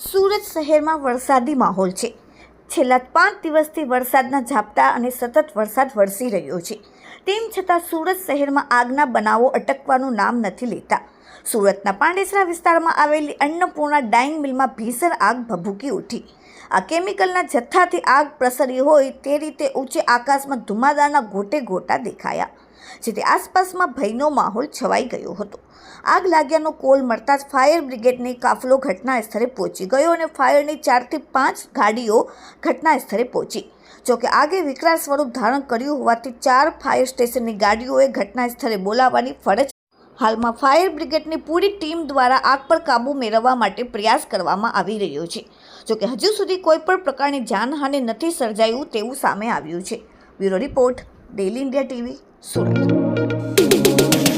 સુરત શહેરમાં વરસાદી માહોલ છે। છેલ્લા 5 દિવસથી વરસાદના ઝાપટા અને સતત વરસાદ વરસી રહ્યો છે। તેમ છતાં સુરત શહેરમાં આગના બનાવો અટકવાનું નામ નથી લેતા। સુરતના પાંડેસરા વિસ્તારમાં આવેલી અન્નપૂર્ણા ડાઇંગ મિલમાં ભીષણ આગ ભભૂકી ઉઠી। આ કેમિકલના જથ્થાથી આગ પ્રસરી હોય તે રીતે ઊંચે આકાશમાં ધુમાડાના ગોટે ગોટા દેખાયા, જેથી આસપાસમાં ભયનો માહોલ છવાઈ ગયો હતો। આગ લાગ્યાનો કોલ મળતા જ ફાયર બ્રિગેડનો કાફલો ઘટના સ્થળે પહોંચી ગયો અને ફાયરની 4 થી 5 ગાડીઓ ઘટના સ્થળે પહોંચી। જોકે આગે વિકરાળ સ્વરૂપ ધારણ કર્યું હોવાથી 4 ફાયર સ્ટેશનની ગાડીઓએ ઘટના સ્થળે બોલાવવાની ફરજ। હાલમાં ફાયર બ્રિગેડની પૂરી ટીમ દ્વારા આગ પર કાબૂ મેળવવા માટે પ્રયાસ કરવામાં આવી રહ્યો છે। જોકે હજુ સુધી કોઈ પણ પ્રકારની જાનહાનિ નથી સર્જાયું તેવું સામે આવ્યું છે। Bureau report, daily India TV, Surat.